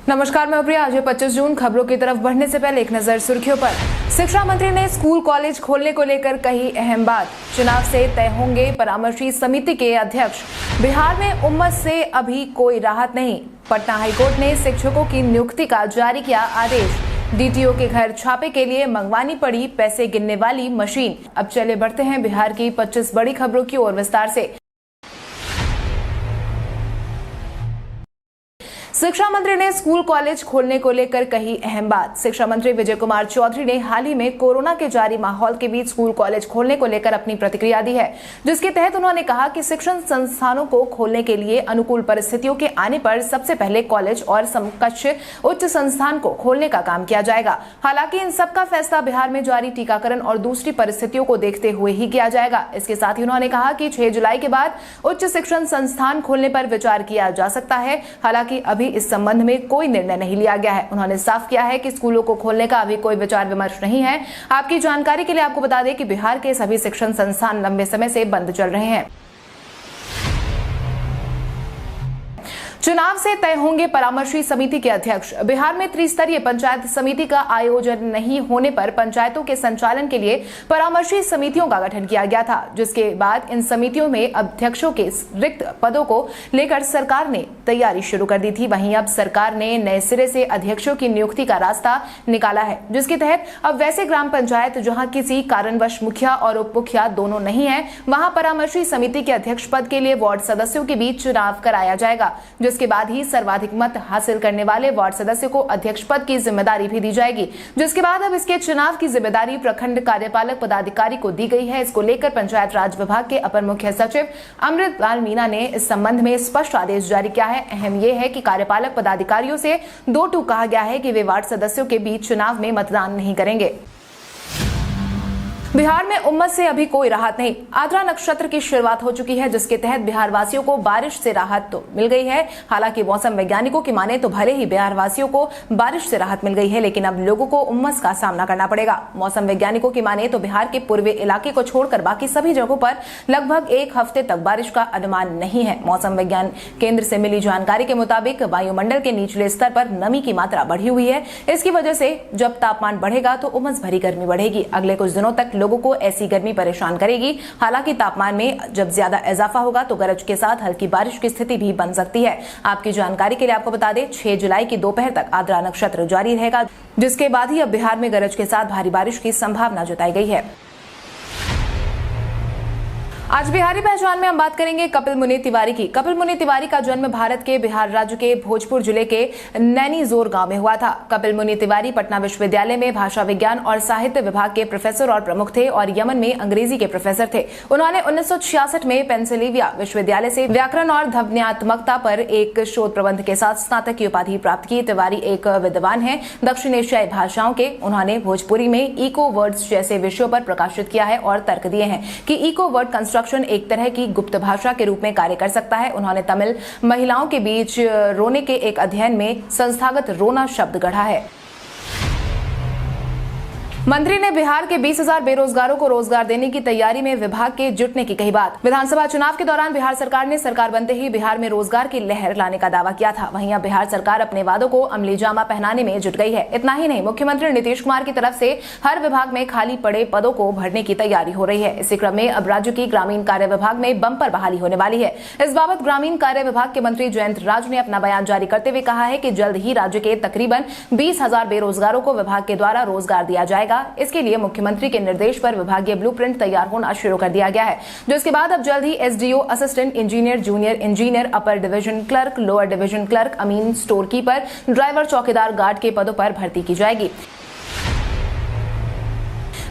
नमस्कार, मैं प्रिया। आज 25 जून। खबरों की तरफ बढ़ने से पहले एक नजर सुर्खियों पर। शिक्षा मंत्री ने स्कूल कॉलेज खोलने को लेकर कही अहम बात। चुनाव से तय होंगे परामर्शी समिति के अध्यक्ष। बिहार में उम्मस से अभी कोई राहत नहीं। पटना हाईकोर्ट ने शिक्षकों की नियुक्ति का जारी किया आदेश। डीटीओ के घर छापे के लिए मंगवानी पड़ी पैसे गिनने वाली मशीन। अब चले बढ़ते हैं बिहार की 25 बड़ी खबरों की ओर विस्तार से। शिक्षा मंत्री ने स्कूल कॉलेज खोलने को लेकर कही अहम बात। शिक्षा मंत्री विजय कुमार चौधरी ने हाल ही में कोरोना के जारी माहौल के बीच स्कूल कॉलेज खोलने को लेकर अपनी प्रतिक्रिया दी है, जिसके तहत उन्होंने कहा कि शिक्षण संस्थानों को खोलने के लिए अनुकूल परिस्थितियों के आने पर सबसे पहले कॉलेज और समकक्ष उच्च संस्थान को खोलने का काम किया जाएगा। हालांकि इन सबका फैसला बिहार में जारी टीकाकरण और दूसरी परिस्थितियों को देखते हुए ही किया जाएगा। इसके साथ ही उन्होंने कहा कि 6 जुलाई के बाद उच्च शिक्षण संस्थान खोलने पर विचार किया जा सकता है। हालांकि अभी इस संबंध में कोई निर्णय नहीं लिया गया है। उन्होंने साफ किया है कि स्कूलों को खोलने का अभी कोई विचार विमर्श नहीं है। आपकी जानकारी के लिए आपको बता दें कि बिहार के सभी शिक्षण संस्थान लंबे समय से बंद चल रहे हैं। चुनाव से तय होंगे परामर्शी समिति के अध्यक्ष। बिहार में त्रिस्तरीय पंचायत समिति का आयोजन नहीं होने पर पंचायतों के संचालन के लिए परामर्शी समितियों का गठन किया गया था, जिसके बाद इन समितियों में अध्यक्षों के रिक्त पदों को लेकर सरकार ने तैयारी शुरू कर दी थी। वहीं अब सरकार ने नए सिरे से अध्यक्षों की नियुक्ति का रास्ता निकाला है, जिसके तहत अब वैसे ग्राम पंचायत जहां किसी कारणवश मुखिया और उप मुखिया दोनों नहीं है, वहां परामर्शी समिति के अध्यक्ष पद के लिए वार्ड सदस्यों के बीच चुनाव कराया जाएगा, जिसके बाद ही सर्वाधिक मत हासिल करने वाले वार्ड सदस्य को अध्यक्ष पद की जिम्मेदारी भी दी जाएगी, जिसके बाद अब इसके चुनाव की जिम्मेदारी प्रखंड कार्यपालक पदाधिकारी को दी गई है। इसको लेकर पंचायत राज विभाग के अपर मुख्य सचिव अमृतलाल मीणा ने इस संबंध में स्पष्ट आदेश जारी किया है। अहम यह है कि कार्यपालक पदाधिकारियों से 2 टूक कहा गया है कि वे वार्ड सदस्यों के बीच चुनाव में मतदान नहीं करेंगे। बिहार में उम्मस से अभी कोई राहत नहीं। आद्रा नक्षत्र की शुरुआत हो चुकी है, जिसके तहत बिहार वासियों को बारिश से राहत तो मिल गई है। हालांकि मौसम वैज्ञानिकों की माने तो भले ही बिहार वासियों को बारिश से राहत मिल गई है, लेकिन अब लोगों को उम्मस का सामना करना पड़ेगा। मौसम वैज्ञानिकों की माने तो बिहार के पूर्वी इलाके को छोड़कर बाकी सभी जगहों पर लगभग 1 हफ्ते तक बारिश का अनुमान नहीं है। मौसम विज्ञान केंद्र से मिली जानकारी के मुताबिक वायुमंडल के निचले स्तर पर नमी की मात्रा बढ़ी हुई है। इसकी वजह से जब तापमान बढ़ेगा तो उमस भरी गर्मी बढ़ेगी। अगले कुछ दिनों तक लोगों को ऐसी गर्मी परेशान करेगी। हालांकि तापमान में जब ज्यादा इजाफा होगा तो गरज के साथ हल्की बारिश की स्थिति भी बन सकती है। आपकी जानकारी के लिए आपको बता दें, 6 जुलाई की दोपहर तक आद्रा नक्षत्र जारी रहेगा, जिसके बाद ही अब बिहार में गरज के साथ भारी बारिश की संभावना जताई गई है। आज बिहारी पहचान में हम बात करेंगे कपिल मुनि तिवारी की। कपिल मुनि तिवारी का जन्म भारत के बिहार राज्य के भोजपुर जिले के नैनीजोर गांव में हुआ था। कपिल मुनि तिवारी पटना विश्वविद्यालय में भाषा विज्ञान और साहित्य विभाग के प्रोफेसर और प्रमुख थे और यमन में अंग्रेजी के प्रोफेसर थे। उन्होंने 1966 में पेंसिल्वेनिया विश्वविद्यालय से व्याकरण और ध्वन्यात्मकता पर एक शोध प्रबंध के साथ स्नातक की उपाधि प्राप्त की। तिवारी एक विद्वान है दक्षिण एशियाई भाषाओं के। उन्होंने भोजपुरी में इको वर्ड्स जैसे विषयों पर प्रकाशित किया है और तर्क दिए हैं कि इको वर्ड कंस्ट्रक्शन एक तरह की गुप्त भाषा के रूप में कार्य कर सकता है। उन्होंने तमिल महिलाओं के बीच रोने के एक अध्ययन में संस्थागत रोना शब्द गढ़ा है। मंत्री ने बिहार के 20,000 बेरोजगारों को रोजगार देने की तैयारी में विभाग के जुटने की कही बात। विधानसभा चुनाव के दौरान बिहार सरकार ने सरकार बनते ही बिहार में रोजगार की लहर लाने का दावा किया था। वहीं अब बिहार सरकार अपने वादों को अमली जामा पहनाने में जुट गई है। इतना ही नहीं, मुख्यमंत्री नीतीश कुमार की तरफ से हर विभाग में खाली पड़े पदों को भरने की तैयारी हो रही है। इसी क्रम में अब राज्य की ग्रामीण कार्य विभाग में बंपर बहाली होने वाली है। इस बाबत ग्रामीण कार्य विभाग के मंत्री जयंत राज ने अपना बयान जारी करते हुए कहा है कि जल्द ही राज्य के तकरीबन 20,000 बेरोजगारों को विभाग के द्वारा रोजगार दिया जाएगा। इसके लिए मुख्यमंत्री के निर्देश पर विभागीय ब्लूप्रिंट तैयार होना शुरू कर दिया गया है, जिसके बाद अब जल्द ही SDO, assistant engineer, junior engineer, upper division clerk, lower division clerk, अमीन, स्टोर कीपर, ड्राइवर, चौकीदार, गार्ड के पदों पर भर्ती की जाएगी।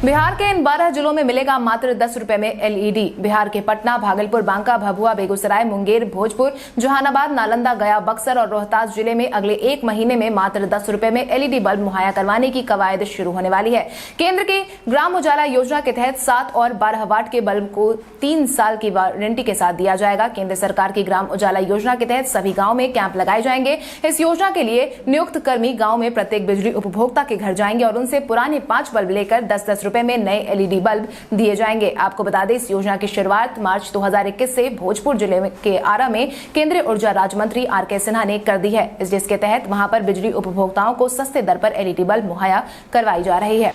बिहार के इन 12 जिलों में मिलेगा मात्र 10 रुपए में एलईडी। बिहार के पटना, भागलपुर, बांका, भभुआ, बेगूसराय, मुंगेर, भोजपुर, जहानाबाद, नालंदा, गया, बक्सर और रोहतास जिले में अगले 1 महीने में मात्र 10 रुपए में एलईडी बल्ब मुहैया करवाने की कवायद शुरू होने वाली है। केंद्र की ग्राम उजाला योजना के तहत 7 और 12 वाट के बल्ब को 3 साल की वारंटी के साथ दिया जाएगा। केंद्र सरकार की ग्राम उजाला योजना के तहत सभी गाँव में कैंप लगाए जाएंगे। इस योजना के लिए नियुक्त कर्मी गाँव में प्रत्येक बिजली उपभोक्ता के घर जाएंगे और उनसे पुराने 5 बल्ब लेकर 10-10 रुपए में नए LED बल्ब दिए जाएंगे। आपको बता दें, इस योजना की शुरुआत मार्च 2021 से भोजपुर जिले के आरा में केंद्रीय ऊर्जा राज्य मंत्री RK सिन्हा ने कर दी है, जिसके तहत वहां पर बिजली उपभोक्ताओं को सस्ते दर पर LED बल्ब मुहैया करवाई जा रही है।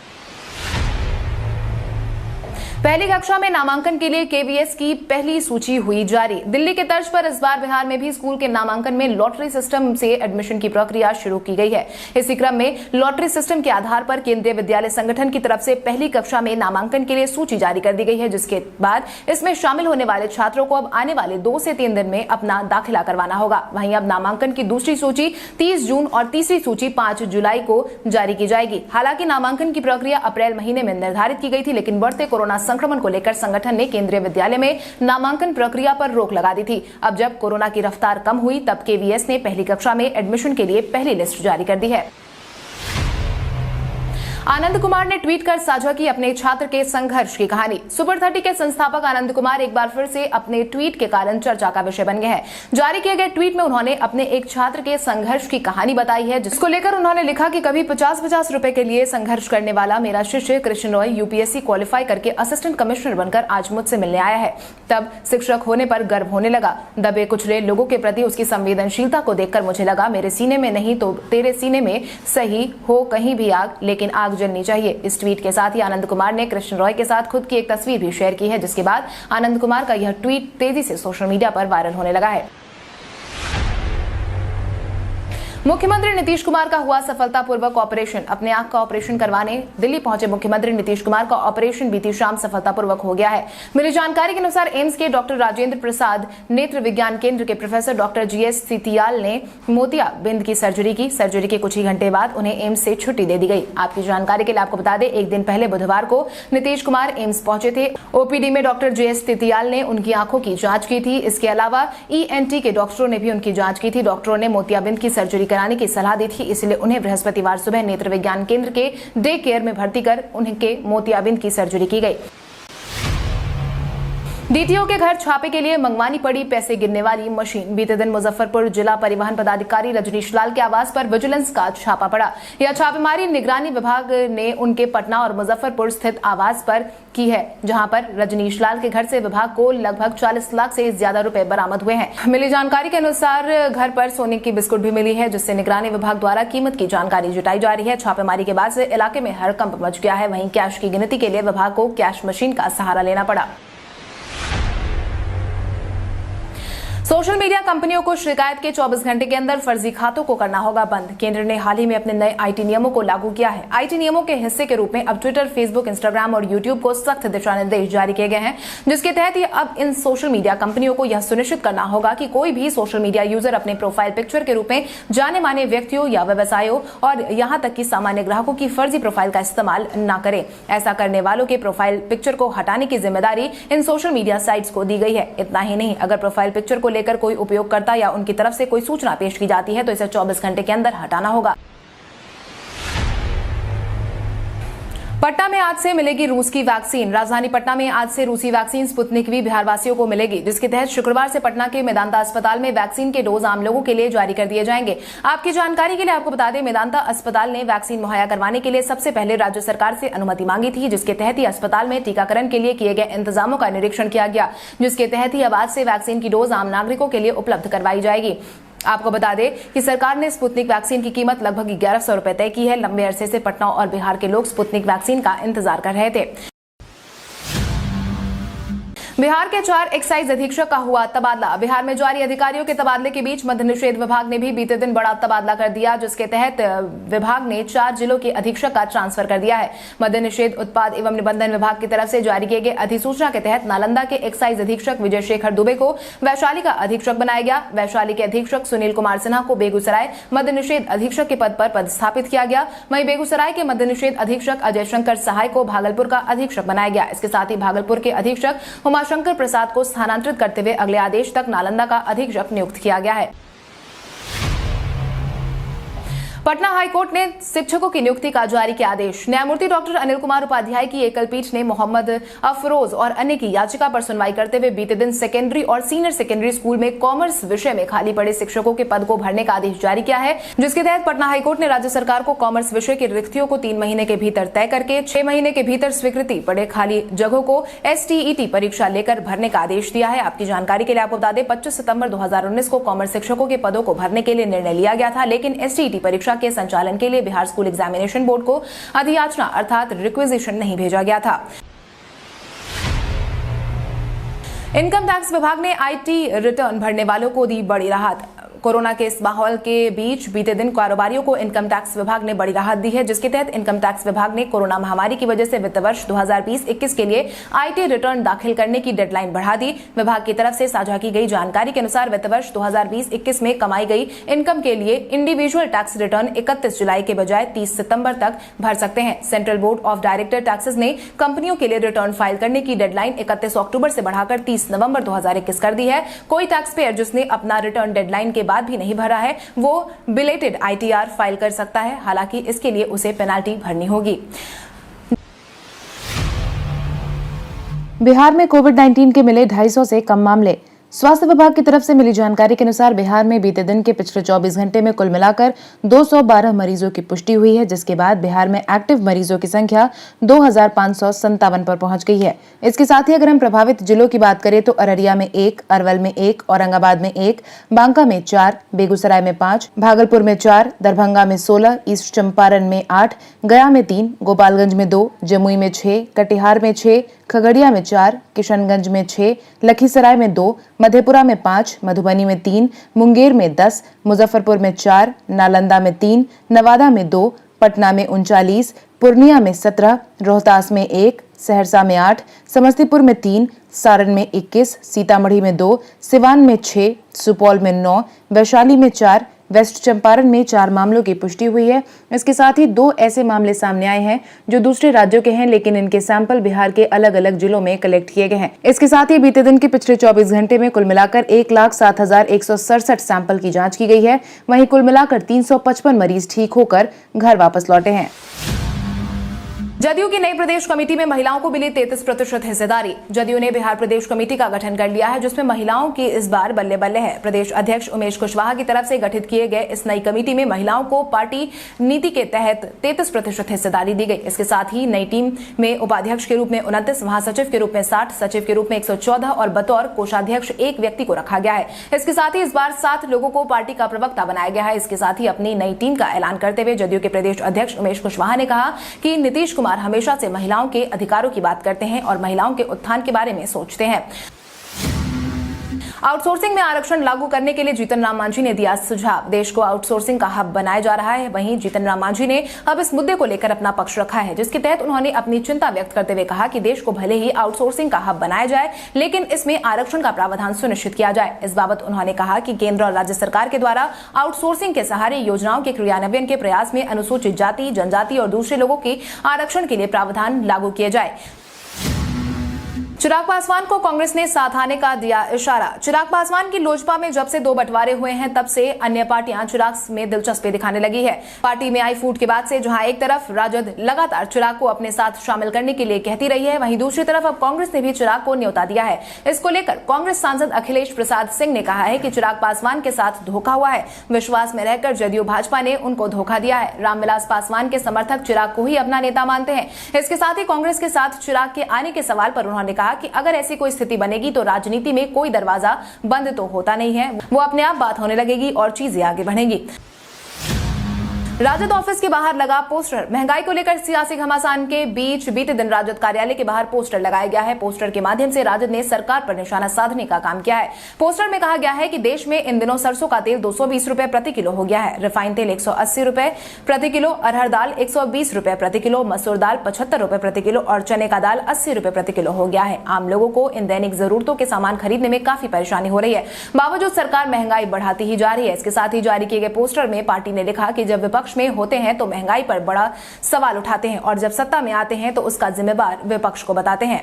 पहली कक्षा में नामांकन के लिए KVS की पहली सूची हुई जारी। दिल्ली के तर्ज पर इस बार बिहार में भी स्कूल के नामांकन में लॉटरी सिस्टम से एडमिशन की प्रक्रिया शुरू की गई है। इसी क्रम में लॉटरी सिस्टम के आधार पर केंद्रीय विद्यालय संगठन की तरफ से पहली कक्षा में नामांकन के लिए सूची जारी कर दी गई है, जिसके बाद इसमें शामिल होने वाले छात्रों को अब आने वाले 2 से 3 दिन में अपना दाखिला करवाना होगा। वहीं अब नामांकन की दूसरी सूची 30 जून और तीसरी सूची 5 जुलाई को जारी की जाएगी। हालांकि नामांकन की प्रक्रिया अप्रैल महीने में निर्धारित की गई थी, लेकिन बढ़ते कोरोना संक्रमण को लेकर संगठन ने केंद्रीय विद्यालय में नामांकन प्रक्रिया पर रोक लगा दी थी। अब जब कोरोना की रफ्तार कम हुई, तब KVS ने पहली कक्षा में एडमिशन के लिए पहली लिस्ट जारी कर दी है। आनंद कुमार ने ट्वीट कर साझा की अपने छात्र के संघर्ष की कहानी। सुपर 30 के संस्थापक आनंद कुमार एक बार फिर से अपने ट्वीट के कारण चर्चा का विषय बन गए हैं। जारी किए गए ट्वीट में उन्होंने अपने एक छात्र के संघर्ष की कहानी बताई है, जिसको लेकर उन्होंने लिखा कि कभी 50-50 रुपए के लिए संघर्ष करने वाला मेरा शिष्य कृष्ण रॉय UPSC क्वालिफाई करके असिस्टेंट कमिश्नर बनकर आज मुझसे मिलने आया है। तब शिक्षक होने पर गर्व होने लगा। दबे कुचले लोगों के प्रति उसकी संवेदनशीलता को देखकर मुझे लगा मेरे सीने में नहीं तो तेरे सीने में सही हो कहीं भी आग, लेकिन आग जलनी चाहिए। इस ट्वीट के साथ ही आनंद कुमार ने कृष्ण रॉय के साथ खुद की एक तस्वीर भी शेयर की है, जिसके बाद आनंद कुमार का यह ट्वीट तेजी से सोशल मीडिया पर वायरल होने लगा है। मुख्यमंत्री नीतीश कुमार का हुआ सफलतापूर्वक ऑपरेशन। अपने आंख का ऑपरेशन करवाने दिल्ली पहुंचे मुख्यमंत्री नीतीश कुमार का ऑपरेशन बीती शाम सफलतापूर्वक हो गया है। मिली जानकारी के अनुसार एम्स के डॉक्टर राजेंद्र प्रसाद नेत्र विज्ञान केंद्र के प्रोफेसर डॉक्टर GS सितियाल ने मोतियाबिंद की सर्जरी की। सर्जरी के कुछ ही घंटे बाद उन्हें एम्स से छुट्टी दे दी गई। आपकी जानकारी के लिए आपको बता दें, एक दिन पहले बुधवार को नीतीश कुमार एम्स पहुंचे थे। OPD में डॉक्टर GS सितियाल ने उनकी आंखों की जांच की थी। इसके अलावा ENT के डॉक्टरों ने भी उनकी जांच की थी। डॉक्टरों ने मोतियाबिंद की सर्जरी कराने की सलाह दी थी, इसलिए उन्हें बृहस्पतिवार सुबह नेत्र विज्ञान केंद्र के डे केयर में भर्ती कर उनके मोतियाबिंद की सर्जरी की गई। DTO के घर छापे के लिए मंगवानी पड़ी पैसे गिनने वाली मशीन। बीते दिन मुजफ्फरपुर जिला परिवहन पदाधिकारी रजनीश लाल के आवास पर विजिलेंस का छापा पड़ा। यह छापेमारी निगरानी विभाग ने उनके पटना और मुजफ्फरपुर स्थित आवास पर की है, जहां पर रजनीश लाल के घर से विभाग को लगभग 40 लाख से ज्यादा रुपए बरामद हुए हैं। मिली जानकारी के अनुसार घर पर सोने की बिस्कुट भी मिली है, जिससे निगरानी विभाग द्वारा कीमत की जानकारी जुटाई जा रही है। छापेमारी के बाद से इलाके में हड़कंप मच गया है। वहीं कैश की गिनती के लिए विभाग को कैश मशीन का सहारा लेना पड़ा। सोशल मीडिया कंपनियों को शिकायत के 24 घंटे के अंदर फर्जी खातों को करना होगा बंद। केंद्र ने हाल ही में अपने नए IT नियमों को लागू किया है। IT नियमों के हिस्से के रूप में अब ट्विटर, फेसबुक, इंस्टाग्राम और यूट्यूब को सख्त दिशा निर्देश जारी किए गए हैं, जिसके तहत अब इन सोशल मीडिया कंपनियों को यह सुनिश्चित करना होगा कि कोई भी सोशल मीडिया यूजर अपने प्रोफाइल पिक्चर के रूप में जाने माने व्यक्तियों या व्यवसायों और यहां तक कि सामान्य ग्राहकों की फर्जी प्रोफाइल का इस्तेमाल न करे। ऐसा करने वालों के प्रोफाइल पिक्चर को हटाने की जिम्मेदारी इन सोशल मीडिया साइट्स को दी गई है। इतना ही नहीं, अगर प्रोफाइल पिक्चर को लेकर कोई उपयोग या उनकी तरफ से कोई सूचना पेश की जाती है तो इसे 24 घंटे के अंदर हटाना होगा। पटना में आज से मिलेगी रूस की वैक्सीन। राजधानी पटना में आज से रूसी वैक्सीन स्पुतनिक वी बिहार वासियों को मिलेगी, जिसके तहत शुक्रवार से पटना के मेदांता अस्पताल में वैक्सीन के डोज आम लोगों के लिए जारी कर दिए जाएंगे। आपकी जानकारी के लिए आपको बता दें, मेदांता अस्पताल ने वैक्सीन मुहैया करवाने के लिए सबसे पहले राज्य सरकार से अनुमति मांगी थी, जिसके तहत ही अस्पताल में टीकाकरण के लिए किए गए इंतजामों का निरीक्षण किया गया, जिसके तहत ही अब आज से वैक्सीन की डोज आम नागरिकों के लिए उपलब्ध करवाई जाएगी। आपको बता दें कि सरकार ने स्पुतनिक वैक्सीन की कीमत लगभग 1100 रुपए तय की है। लंबे अरसे से पटना और बिहार के लोग स्पुतनिक वैक्सीन का इंतजार कर रहे थे। बिहार के 4 एक्साइज अधीक्षक का हुआ तबादला। बिहार में जारी अधिकारियों के तबादले के बीच मद्य निषेध विभाग ने भी बीते दिन बड़ा तबादला कर दिया, जिसके तहत विभाग ने 4 जिलों के अधीक्षक का ट्रांसफर कर दिया है। मद्य निषेध उत्पाद एवं निबंधन विभाग की तरफ से जारी किए गए अधिसूचना के तहत नालंदा के एक्साइज अधीक्षक विजय शेखर दुबे को वैशाली का अधीक्षक बनाया गया। वैशाली के अधीक्षक सुनील कुमार सिन्हा को बेगूसराय मद्य निषेध अधीक्षक के पद पर पदस्थापित किया गया। वहीं बेगूसराय के मद्य निषेध अधीक्षक अजय शंकर सहाय को भागलपुर का अधीक्षक बनाया गया। इसके साथ ही भागलपुर के अधीक्षक उमाशंकर प्रसाद को स्थानांतरित करते हुए अगले आदेश तक नालंदा का अधीक्षक नियुक्त किया गया है। पटना हाईकोर्ट ने शिक्षकों की नियुक्ति का जारी किया आदेश। न्यायमूर्ति डॉक्टर अनिल कुमार उपाध्याय की एकल पीठ ने मोहम्मद अफरोज और अन्य की याचिका पर सुनवाई करते हुए बीते दिन सेकेंडरी और सीनियर सेकेंडरी स्कूल में कॉमर्स विषय में खाली पड़े शिक्षकों के पद को भरने का आदेश जारी किया है, जिसके तहत पटना हाईकोर्ट ने राज्य सरकार को कॉमर्स विषय की रिक्तियों को 3 महीने के भीतर तय करके 6 महीने के भीतर स्वीकृति पड़े खाली जगहों को STET परीक्षा लेकर भरने का आदेश दिया है। आपकी जानकारी के लिए आपको बता दें 25 सितंबर 2019 को कॉमर्स शिक्षकों के पदों को भरने के लिए निर्णय लिया गया था, लेकिन STET परीक्षा के संचालन के लिए बिहार स्कूल एग्जामिनेशन बोर्ड को अधियाचना अर्थात रिक्वेजिशन नहीं भेजा गया था। इनकम टैक्स विभाग ने IT रिटर्न भरने वालों को दी बड़ी राहत। कोरोना के इस माहौल के बीच बीते दिन कारोबारियों को इनकम टैक्स विभाग ने बड़ी राहत दी है, जिसके तहत इनकम टैक्स विभाग ने कोरोना महामारी की वजह से वित्त वर्ष 2020-21 के लिए IT रिटर्न दाखिल करने की डेडलाइन बढ़ा दी। विभाग की तरफ से साझा की गई जानकारी के अनुसार वित्त वर्ष 2020-21 में कमाई गई इनकम के लिए इंडिविजुअल टैक्स रिटर्न 31 जुलाई के बजाय 30 सितंबर तक भर सकते हैं। Central board of director taxes ने कंपनियों के लिए रिटर्न फाइल करने की डेडलाइन 31 अक्टूबर से बढ़ाकर 30 नवंबर 2021 कर दी है। कोई टैक्स पेयर जिसने अपना रिटर्न डेडलाइन के बाद भी नहीं भरा है वो बिलेटेड ITR फाइल कर सकता है, हालांकि इसके लिए उसे पेनाल्टी भरनी होगी। बिहार में कोविड-19 के मिले 250 से कम मामले। स्वास्थ्य विभाग की तरफ से मिली जानकारी के अनुसार बिहार में बीते दिन के पिछले 24 घंटे में कुल मिलाकर 212 मरीजों की पुष्टि हुई है, जिसके बाद बिहार में एक्टिव मरीजों की संख्या 2557 पर पहुंच गई है। इसके साथ ही अगर हम प्रभावित जिलों की बात करें तो अररिया में 1, अरवल में 1, औरंगाबाद में 1, बांका में 4, बेगूसराय में 5, भागलपुर में 4, दरभंगा में 16, ईस्ट चंपारण में 8, गया में 3, गोपालगंज में 2, जमुई में 6, कटिहार में 6, खगड़िया में 4, किशनगंज में 6, लखीसराय में 2, मधेपुरा में 5, मधुबनी में 3, मुंगेर में 10, मुजफ्फरपुर में 4, नालंदा में 3, नवादा में 2, पटना में 39, पूर्णिया में 17, रोहतास में 1, सहरसा में 8, समस्तीपुर में 3, सारण में 21, सीतामढ़ी में 2, सिवान में 6, सुपौल में 9, वैशाली में 4, वेस्ट चंपारण में 4 मामलों की पुष्टि हुई है। इसके साथ ही 2 ऐसे मामले सामने आए हैं जो दूसरे राज्यों के हैं, लेकिन इनके सैंपल बिहार के अलग अलग जिलों में कलेक्ट किए गए हैं। इसके साथ ही बीते दिन के पिछले 24 घंटे में कुल मिलाकर 1,07,167 सैंपल की जांच की गई है। वहीं कुल मिलाकर 355 मरीज ठीक होकर घर वापस लौटे हैं। जदयू की नई प्रदेश कमेटी में महिलाओं को मिली 33% हिस्सेदारी। जदयू ने बिहार प्रदेश कमेटी का गठन कर लिया है, जिसमें महिलाओं की इस बार बल्ले बल्ले है। प्रदेश अध्यक्ष उमेश कुशवाहा की तरफ से गठित किए गए इस नई कमेटी में महिलाओं को पार्टी नीति के तहत 33% हिस्सेदारी दी गई। इसके साथ ही नई टीम में उपाध्यक्ष के रूप में 29, महासचिव के रूप में 60, सचिव के रूप में 114 और बतौर कोषाध्यक्ष 1 व्यक्ति को रखा गया है। इसके साथ ही इस बार 7 लोगों को पार्टी का प्रवक्ता बनाया गया है। इसके साथ ही अपनी नई टीम का ऐलान करते हुए जदयू के प्रदेश अध्यक्ष उमेश कुशवाहा ने कहा कि नीतीश कुमार हमेशा से महिलाओं के अधिकारों की बात करते हैं और महिलाओं के उत्थान के बारे में सोचते हैं। आउटसोर्सिंग में आरक्षण लागू करने के लिए जीतन राम मांझी ने दिया सुझाव। देश को आउटसोर्सिंग का हब बनाया जा रहा है। वहीं जीतन राम मांझी ने अब इस मुद्दे को लेकर अपना पक्ष रखा है, जिसके तहत उन्होंने अपनी चिंता व्यक्त करते हुए कहा कि देश को भले ही आउटसोर्सिंग का हब बनाया जाए, लेकिन इसमें आरक्षण का प्रावधान सुनिश्चित किया जाए। इस बाबत उन्होंने कहा कि केंद्र और राज्य सरकार के द्वारा आउटसोर्सिंग के सहारे योजनाओं के क्रियान्वयन के प्रयास में अनुसूचित जाति, जनजाति और दूसरे लोगों के आरक्षण के लिए प्रावधान लागू किए जाए। चिराग पासवान को कांग्रेस ने साथ आने का दिया इशारा। चिराग पासवान की लोजपा में जब से 2 बंटवारे हुए हैं, तब से अन्य पार्टियां चिराग में दिलचस्पी दिखाने लगी है। पार्टी में आई फूट के बाद से जहां एक तरफ राजद लगातार चिराग को अपने साथ शामिल करने के लिए कहती रही है, वहीं दूसरी तरफ अब कांग्रेस ने भी चिराग को न्योता दिया है। इसको लेकर कांग्रेस सांसद अखिलेश प्रसाद सिंह ने कहा है कि चिराग पासवान के साथ धोखा हुआ है। विश्वास में रहकर जदयू भाजपा ने उनको धोखा दिया है। रामविलास पासवान के समर्थक चिराग को ही अपना नेता मानते हैं। इसके साथ ही कांग्रेस के साथ चिराग के आने के सवाल पर उन्होंने कहा कि अगर ऐसी कोई स्थिति बनेगी तो राजनीति में कोई दरवाजा बंद तो होता नहीं है, वो अपने आप बात होने लगेगी और चीजें आगे बढ़ेंगी। राजद ऑफिस के बाहर लगा पोस्टर। महंगाई को लेकर सियासी घमासान के बीच बीते दिन राजद कार्यालय के बाहर पोस्टर लगाया गया है। पोस्टर के माध्यम से राजद ने सरकार पर निशाना साधने का काम किया है। पोस्टर में कहा गया है कि देश में इन दिनों सरसों का तेल 220 रुपए प्रति किलो हो गया है, रिफाइंड तेल 180 रुपए प्रति किलो, अरहर दाल 120 रुपए प्रति किलो, मसूर दाल 75 रुपए प्रति किलो और चने का दाल 80 रुपए प्रति किलो हो गया है। आम लोगों को इन दैनिक जरूरतों के सामान खरीदने में काफी परेशानी हो रही है। बावजूद सरकार महंगाई बढ़ाती ही जा रही है। इसके साथ ही जारी किए गए पोस्टर में पार्टी ने लिखा कि जब विपक्ष में होते हैं तो महंगाई पर बड़ा सवाल उठाते हैं और जब सत्ता में आते हैं तो उसका जिम्मेवार विपक्ष को बताते हैं।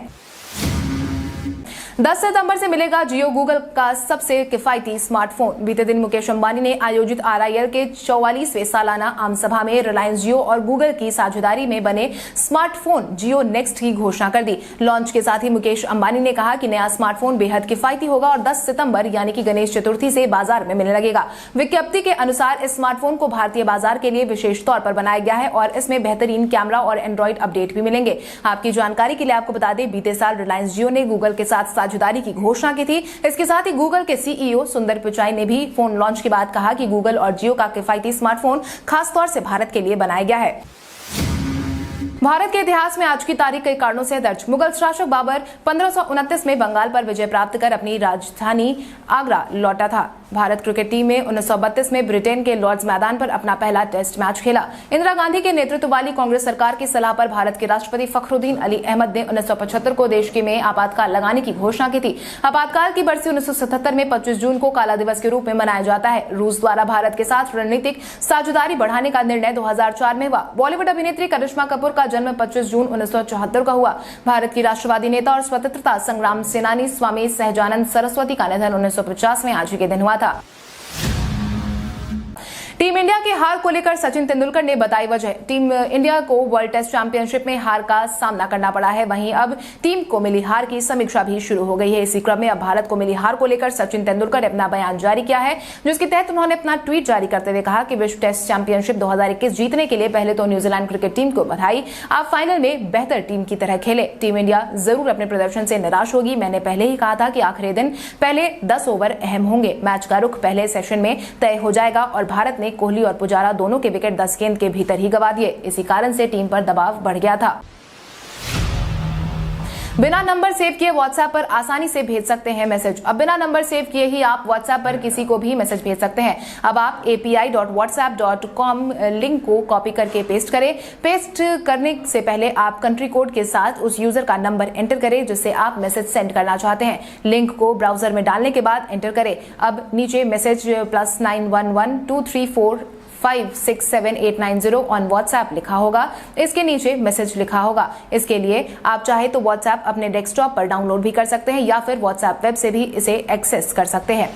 10 सितंबर से मिलेगा जियो गूगल का सबसे किफायती स्मार्टफोन। बीते दिन मुकेश अंबानी ने आयोजित RIL के 44वें सालाना आम सभा में रिलायंस जियो और गूगल की साझेदारी में बने स्मार्टफोन जियो नेक्स्ट की घोषणा कर दी। लॉन्च के साथ ही मुकेश अंबानी ने कहा कि नया स्मार्टफोन बेहद किफायती होगा और 10 सितंबर यानी कि गणेश चतुर्थी से बाजार में मिलने लगेगा। विज्ञप्ति के अनुसार इस स्मार्टफोन को भारतीय बाजार के लिए विशेष तौर पर बनाया गया है और इसमें बेहतरीन कैमरा और एंड्रॉइड अपडेट भी मिलेंगे। आपकी जानकारी के लिए आपको बता दें, बीते साल रिलायंस जियो ने गूगल के साथ साझेदारी की घोषणा की थी। इसके साथ ही गूगल के CEO सुंदर पिचाई ने भी फोन लॉन्च के बाद कहा कि गूगल और जियो का किफायती स्मार्टफोन खासतौर से भारत के लिए बनाया गया है। भारत के इतिहास में आज की तारीख कई कारणों से दर्ज। मुगल शासक बाबर 1529 में बंगाल पर विजय प्राप्त कर अपनी राजधानी आगरा लौटा था। भारत क्रिकेट टीम में 1932 में ब्रिटेन के लॉर्ड्स मैदान पर अपना पहला टेस्ट मैच खेला। इंदिरा गांधी के नेतृत्व वाली कांग्रेस सरकार की सलाह पर भारत के राष्ट्रपति फखरुद्दीन अली अहमद ने 1975 को देश में आपातकाल लगाने की घोषणा की थी। आपातकाल की बरसी 1977 में 25 जून को काला दिवस के रूप में मनाया जाता है। रूस द्वारा भारत के साथ रणनीतिक साझेदारी बढ़ाने का निर्णय 2004 में हुआ। बॉलीवुड अभिनेत्री करिश्मा कपूर का जन्म 25 जून 1974 का हुआ। भारत की राष्ट्रवादी नेता और स्वतंत्रता संग्राम सेनानी स्वामी सहजानंद सरस्वती का निधन 1950 में आज ही के दिन हुआ था। टीम इंडिया की हार को लेकर सचिन तेंदुलकर ने बताई वजह। टीम इंडिया को वर्ल्ड टेस्ट चैंपियनशिप में हार का सामना करना पड़ा है। वहीं अब टीम को मिली हार की समीक्षा भी शुरू हो गई है। इसी क्रम में अब भारत को मिली हार को लेकर सचिन तेंदुलकर ने अपना बयान जारी किया है, जिसके तहत उन्होंने अपना ट्वीट जारी करते हुए कहा कि विश्व टेस्ट चैंपियनशिप 2021 जीतने के लिए पहले तो न्यूजीलैंड क्रिकेट टीम को बधाई। आप फाइनल में बेहतर टीम की तरह खेले। टीम इंडिया जरूर अपने प्रदर्शन से निराश होगी। मैंने पहले ही कहा था कि आखिरी दिन पहले 10 ओवर अहम होंगे। मैच का रुख पहले सेशन में तय हो जाएगा और भारत ने कोहली और पुजारा दोनों के विकेट 10 गेंद के भीतर ही गंवा दिए। इसी कारण से टीम पर दबाव बढ़ गया था। बिना नंबर सेव किए व्हाट्सएप पर आसानी से भेज सकते हैं मैसेज। अब बिना नंबर सेव किए ही आप व्हाट्सएप पर किसी को भी मैसेज भेज सकते हैं। अब आप api.whatsapp.com लिंक को कॉपी करके पेस्ट करें। पेस्ट करने से पहले आप कंट्री कोड के साथ उस यूजर का नंबर एंटर करें जिससे आप मैसेज सेंड करना चाहते हैं। लिंक को ब्राउजर में डालने के बाद एंटर करें। अब नीचे मैसेज +911234567890 ऑन व्हाट्सएप लिखा होगा। इसके नीचे मैसेज लिखा होगा। इसके लिए आप चाहे तो व्हाट्सएप अपने डेस्कटॉप पर डाउनलोड भी कर सकते हैं या फिर व्हाट्सएप वेब से भी इसे एक्सेस कर सकते हैं।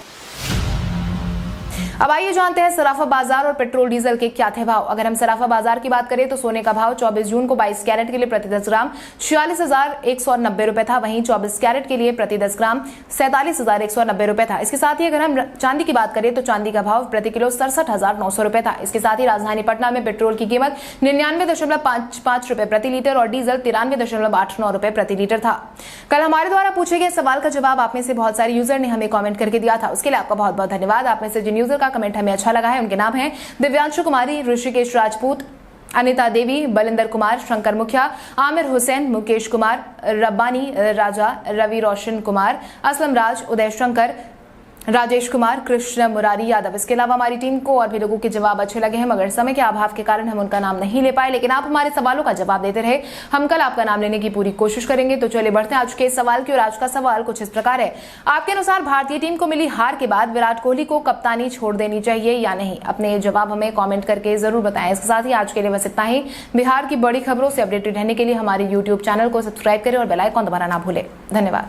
अब आइए जानते हैं सराफा बाजार और पेट्रोल डीजल के क्या थे भाव। अगर हम सराफा बाजार की बात करें तो सोने का भाव 24 जून को 22 कैरेट के लिए प्रति 10 ग्राम 46,190 रुपए था। वहीं 24 कैरेट के लिए प्रति 10 ग्राम 47,190 रुपए था। इसके साथ ही अगर हम चांदी की बात करें तो चांदी का भाव प्रति किलो 67,900 रुपए था। इसके साथ ही राजधानी पटना में पेट्रोल की कीमत 99.55 रुपए प्रति लीटर और डीजल 93.89 रुपए प्रति लीटर था। कल हमारे द्वारा पूछे गए सवाल का जवाब आप में से बहुत सारे यूजर ने हमें कॉमेंट करके दिया था। उसके लिए आपका बहुत बहुत धन्यवाद। आप में से जिन यूजर कमेंट हमें अच्छा लगा है उनके नाम हैं दिव्यांशु कुमारी, ऋषिकेश राजपूत, अनिता देवी, बलिंदर कुमार, शंकर मुखिया, आमिर हुसैन, मुकेश कुमार, रब्बानी राजा, रवि रोशन कुमार, असलम राज, उदय शंकर, राजेश कुमार, कृष्ण मुरारी यादव। इसके अलावा हमारी टीम को और भी लोगों के जवाब अच्छे लगे हैं, मगर समय के अभाव के कारण हम उनका नाम नहीं ले पाए। लेकिन आप हमारे सवालों का जवाब देते रहे। हम कल आपका नाम लेने की पूरी कोशिश करेंगे। तो चलिए बढ़ते हैं आज के सवाल की। और आज का सवाल कुछ इस प्रकार है। आपके अनुसार भारतीय टीम को मिली हार के बाद विराट कोहली को कप्तानी छोड़ देनी चाहिए या नहीं? अपने जवाब हमें कॉमेंट करके जरूर बताएं। इसके साथ ही आज के लिए बस इतना ही। बिहार की बड़ी खबरों से अपडेटेड रहने के लिए हमारे यूट्यूब चैनल को सब्सक्राइब करें और बेल आइकन दबाना ना भूलें। धन्यवाद।